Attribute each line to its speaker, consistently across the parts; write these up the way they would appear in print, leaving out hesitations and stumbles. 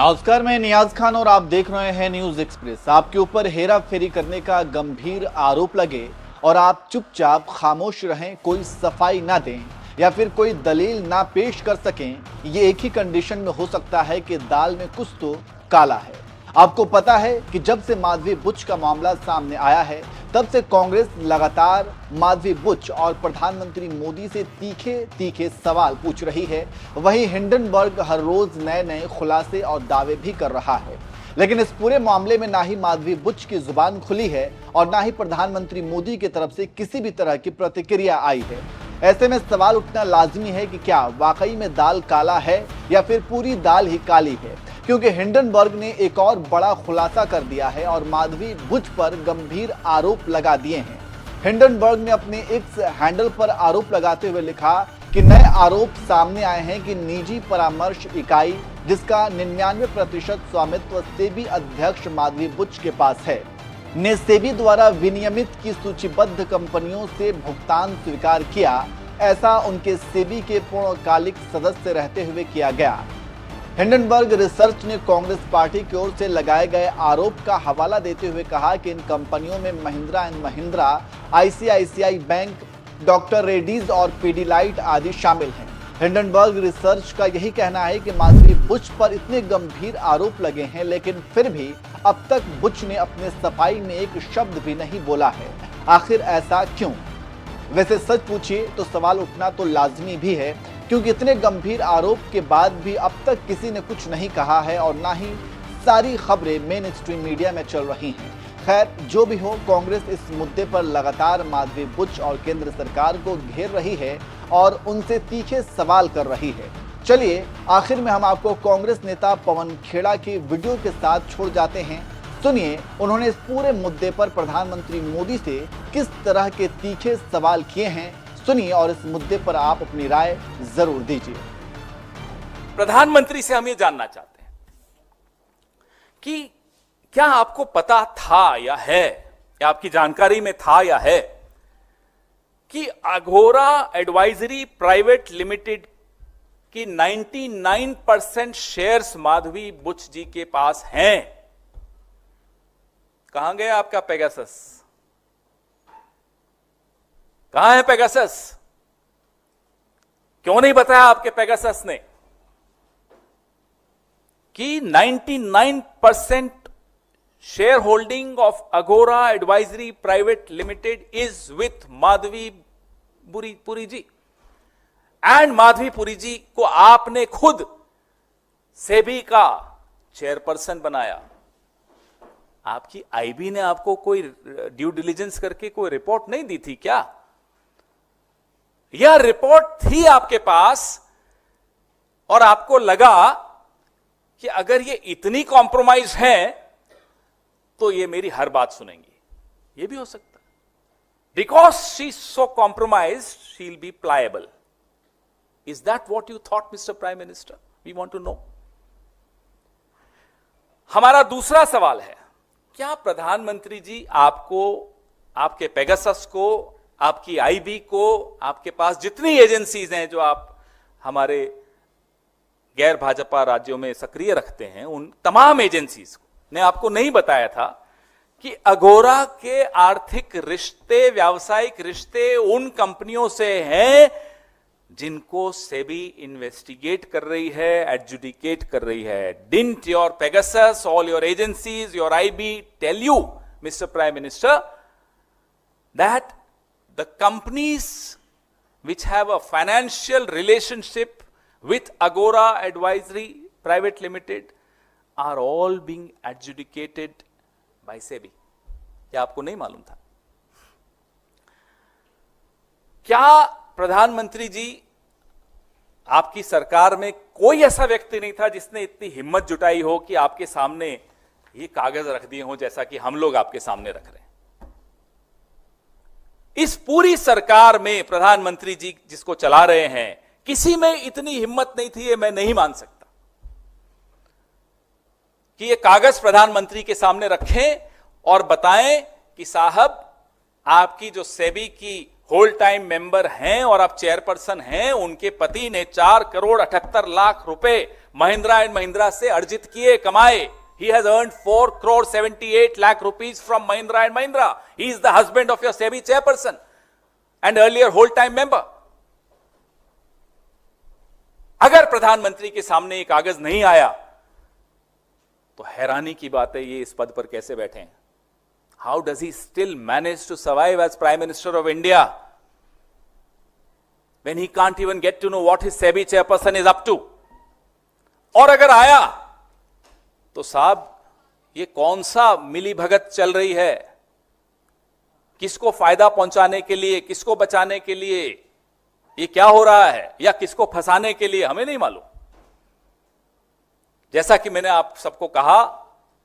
Speaker 1: नमस्कार, मैं नियाज खान और आप देख रहे हैं न्यूज एक्सप्रेस। आपके ऊपर हेरा फेरी करने का गंभीर आरोप लगे और आप चुपचाप खामोश रहें, कोई सफाई ना दें या फिर कोई दलील ना पेश कर सकें, ये एक ही कंडीशन में हो सकता है कि दाल में कुछ तो काला है। आपको पता है कि जब से माधवी बुच का मामला सामने आया है, तब से कांग्रेस लगातार माधवी बुच और प्रधानमंत्री मोदी से तीखे तीखे सवाल पूछ रही है। वहीं हिंडनबर्ग हर रोज नए नए खुलासे और दावे भी कर रहा है, लेकिन इस पूरे मामले में ना ही माधवी बुच की जुबान खुली है और ना ही प्रधानमंत्री मोदी की तरफ से किसी भी तरह की प्रतिक्रिया आई है। ऐसे में सवाल उठना लाजमी है कि क्या वाकई में दाल काला है या फिर पूरी दाल ही काली है, क्योंकि हिंडनबर्ग ने एक और बड़ा खुलासा कर दिया है और माधवी बुच पर गंभीर आरोप लगा दिए हैं। हिंडनबर्ग ने अपने एक्स हैंडल पर आरोप लगाते हुए लिखा कि नए आरोप सामने आए हैं कि निजी परामर्श इकाई, जिसका 99% स्वामित्व सेबी अध्यक्ष माधवी बुच के पास है, ने सेबी द्वारा विनियमित की सूचीबद्ध कंपनियों से भुगतान स्वीकार किया। ऐसा उनके सेबी के पूर्णकालिक सदस्य रहते हुए किया गया। हिंडनबर्ग रिसर्च ने कांग्रेस पार्टी की ओर से लगाए गए आरोप का हवाला देते हुए कहा कि इन कंपनियों में Mahindra and Mahindra, ICICI bank, doctor Reddy's और पीडीलाइट आदि शामिल हैं। हिंडनबर्ग रिसर्च का यही कहना है कि माधवी बुच पर इतने गंभीर आरोप लगे हैं, लेकिन फिर भी अब तक बुच ने अपने सफाई में एक शब्द भी नहीं बोला है। आखिर ऐसा क्यों? वैसे सच पूछिए तो सवाल उठना तो लाजमी भी है, क्योंकि इतने गंभीर आरोप के बाद भी अब तक किसी ने कुछ नहीं कहा है और ना ही सारी खबरें मेन स्ट्रीम मीडिया में चल रही हैं। खैर, जो भी हो, कांग्रेस इस मुद्दे पर लगातार माधवी बुच और केंद्र सरकार को घेर रही है और उनसे तीखे सवाल कर रही है। चलिए आखिर में हम आपको कांग्रेस नेता पवन खेड़ा की वीडियो के साथ छोड़ जाते हैं। सुनिए उन्होंने इस पूरे मुद्दे पर प्रधानमंत्री मोदी से किस तरह के तीखे सवाल किए हैं। सुनिए और इस मुद्दे पर आप अपनी राय जरूर दीजिए।
Speaker 2: प्रधानमंत्री से हम ये जानना चाहते हैं कि क्या आपको पता था या है, या आपकी जानकारी में था या है, कि अघोरा एडवाइजरी प्राइवेट लिमिटेड की 99% शेयर्स माधवी बुच जी के पास हैं। कहां गया आपका पेगासस? कहां है पेगासस? क्यों नहीं बताया आपके पेगासस ने कि 99% share holding of Agora advisory private limited is with Madhabi Puri ji, and Madhabi Puri ji को आपने खुद सेबी का चेयरपर्सन बनाया। आपकी आईबी ने आपको कोई ड्यू डिलिजेंस करके कोई रिपोर्ट नहीं दी थी क्या? यह रिपोर्ट थी आपके पास और आपको लगा कि अगर ये इतनी कॉम्प्रोमाइज है तो ये मेरी हर बात सुनेंगी। ये भी हो सकता है, because she so compromise she will be pliable. Is that what you thought Mister Prime Minister? We want to know. हमारा दूसरा सवाल है, क्या प्रधानमंत्री जी आपको, आपके पेगासस को, आपकी आईबी को, आपके पास जितनी एजेंसीज हैं जो आप हमारे गैर भाजपा राज्यों में सक्रिय रखते हैं, उन तमाम एजेंसीज ने आपको नहीं बताया था कि अघोरा के आर्थिक रिश्ते, व्यावसायिक रिश्ते उन कंपनियों से हैं जिनको सेबी इन्वेस्टिगेट कर रही है, एडजुडिकेट कर रही है? Didn't your Pegasus, all your agencies, your IB tell you, Mister Prime Minister, that the companies which have a financial relationship with Agora Advisory Private Limited are all being adjudicated by SEBI? क्या आपको नहीं मालूम था? क्या प्रधानमंत्री जी, आपकी सरकार में कोई ऐसा व्यक्ति नहीं था जिसने इतनी हिम्मत जुटाई हो कि आपके सामने ये कागज रख दिए हो जैसा कि हम लोग आपके सामने रख रहे हैं? इस पूरी सरकार में प्रधानमंत्री जी जिसको चला रहे हैं, किसी में इतनी हिम्मत नहीं थी, ये मैं नहीं मान सकता कि ये कागज प्रधानमंत्री के सामने रखें और बताएं कि साहब, आपकी जो सेबी की होल टाइम मेंबर हैं और अब चेयरपर्सन हैं, उनके पति ने 4,78,00,000 रुपए महिंद्रा एंड महिंद्रा से अर्जित किए, कमाए. He has earned 4,78,00,000 rupees from Mahindra and Mahindra. He is the husband of your SEBI chairperson and earlier whole-time member. अगर प्रधानमंत्री के सामने ये कागज नहीं आया तो हैरानी की बात है ये इस पद पर कैसे बैठे हैं. How does he still manage to survive as Prime Minister of India when he can't even get to know what his SEBI chairperson is up to? और अगर आया तो साहब ये कौन सा मिली भगत चल रही है, किसको फायदा पहुंचाने के लिए, किसको बचाने के लिए ये क्या हो रहा है, या किसको फंसाने के लिए, हमें नहीं मालूम. जैसा कि मैंने आप सबको कहा,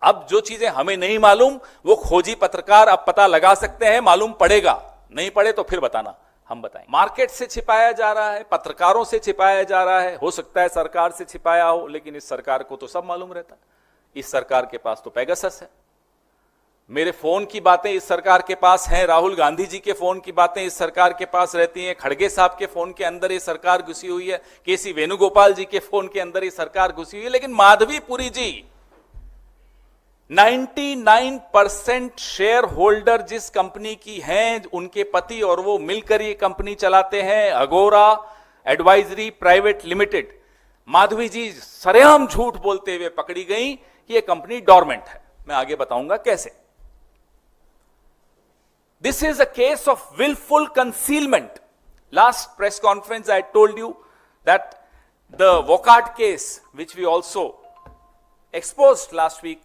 Speaker 2: अब जो चीजें हमें नहीं मालूम वो खोजी पत्रकार अब पता लगा सकते हैं, मालूम पड़ेगा, नहीं पड़े तो फिर बताना, हम बताएंगे. मार्केट से छिपाया जा रहा है, पत्रकारों से छिपाया जा रहा है, हो सकता है सरकार से छिपाया हो, लेकिन इस सरकार को तो सब मालूम रहता है. इस सरकार के पास तो पेगासस है. मेरे फोन की बातें इस सरकार के पास हैं, राहुल गांधी जी के फोन की बातें इस सरकार के पास रहती हैं, खड़गे साहब के फोन के अंदर ये सरकार घुसी हुई है, केसी वेणुगोपाल जी के फोन के अंदर ये सरकार घुसी हुई है. लेकिन माधवीपुरी जी 99% शेयर होल्डर जिस कंपनी की हैं, उनके पति और वो मिलकर ये कंपनी चलाते हैं, अगोरा एडवाइजरी प्राइवेट लिमिटेड. माधवी जी सरेआम झूठ बोलते हुए पकड़ी गई कि ये कंपनी डोरमेंट है. मैं आगे बताऊंगा कैसे. This is a case of willful concealment. Last press conference I told you that the Wockhardt case, which we also exposed last week,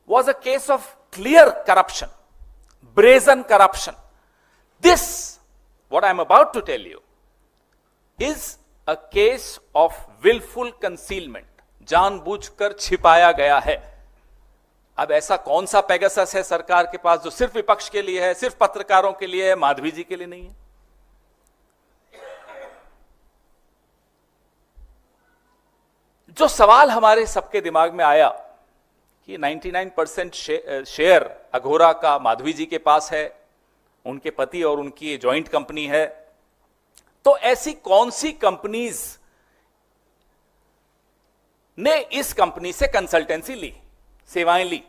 Speaker 2: was a case of clear corruption, brazen corruption. This, what I am about to tell you, is a case of willful concealment. जानबूझकर छिपाया गया है. अब ऐसा कौन सा Pegasus है सरकार के पास जो सिर्फ विपक्ष के लिए है, सिर्फ पत्रकारों के लिए है, माधवी जी के लिए नहीं है? जो सवाल हमारे सबके दिमाग में आया कि 99% शेयर अघोरा का माधवी जी के पास है, उनके पति और उनकी जॉइंट कंपनी है, तो ऐसी कौन सी कंपनीज ने इस कंपनी से कंसल्टेंसी ली, सेवाएं ली?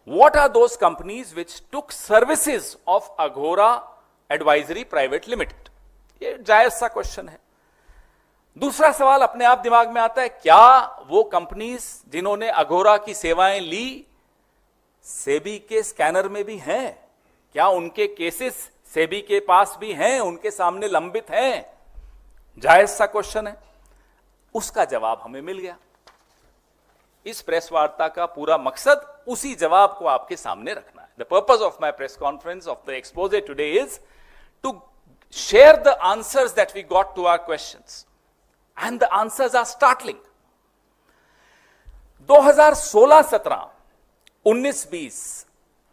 Speaker 2: What are those companies which took services of Aghora Advisory Private Limited? ये जायज सा क्वेश्चन है. दूसरा सवाल अपने आप दिमाग में आता है, क्या वो कंपनीज जिन्होंने अघोरा की सेवाएं ली सेबी के स्कैनर में भी हैं? क्या उनके केसेस सेबी के पास भी हैं, उनके सामने लंबित हैं? जायज सा क्वेश्चन है. उसका जवाब हमें मिल गया. इस प्रेस वार्ता का पूरा मकसद उसी जवाब को आपके सामने रखना है. The purpose of my press conference of the expose today is to share the answers that we got to our questions, and the answers are startling. 2016-17, 19-20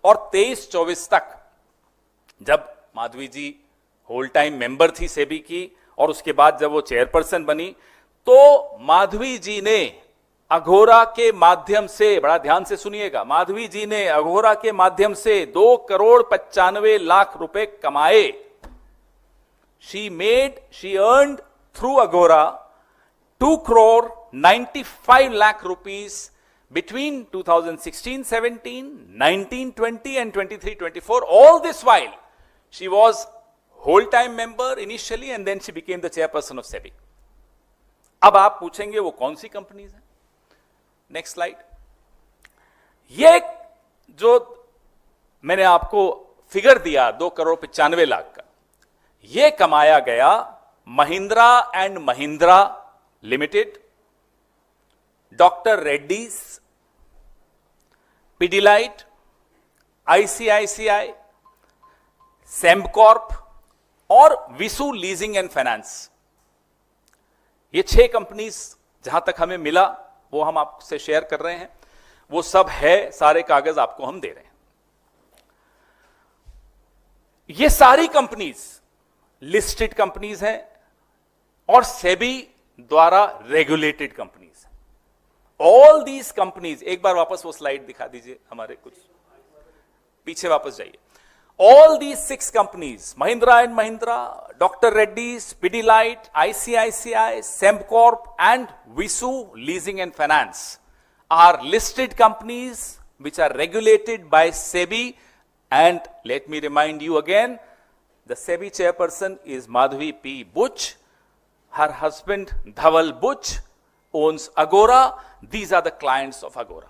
Speaker 2: और 23-24 तक जब Madhabi ji whole time member थी सेबी की, और उसके बाद जब वो चेयरपर्सन बनी, तो माधवी जी ने अघोरा के माध्यम से, बड़ा ध्यान से सुनिएगा, माधवी जी ने अघोरा के माध्यम से 2,95,00,000 रुपए कमाए. She earned through Agora 2,95,00,000 rupees between 2016-17, 19-20 and 23-24. All this while she was whole-time member initially and then she became the chairperson of SEBI. अब आप पूछेंगे वो कौन सी कंपनीज हैं? Next slide. ये जो मैंने आपको फिगर दिया 2,95,00,000 का, ये कमाया गया Mahindra and Mahindra limited, doctor Reddy's, Pidilite, ICICI, Sembcorp और विसु लीजिंग एंड फाइनेंस. ये 6 कंपनीज जहां तक हमें मिला वो हम आपसे शेयर कर रहे हैं. वो सब है, सारे कागज आपको हम दे रहे हैं. ये सारी कंपनीज लिस्टेड कंपनीज हैं और सेबी द्वारा रेगुलेटेड कंपनीज हैं. ऑल दीज कंपनीज, एक बार वापस वो स्लाइड दिखा दीजिए, हमारे कुछ पीछे वापस जाइए. All these 6 companies, Mahindra and Mahindra, Dr. Reddy's, Pidilite, ICICI, Sembcorp, and Visu Leasing and Finance are listed companies which are regulated by SEBI. And let me remind you again, the SEBI chairperson is Madhavi P. Buch. Her husband, Dhaval Buch, owns Agora. These are the clients of Agora.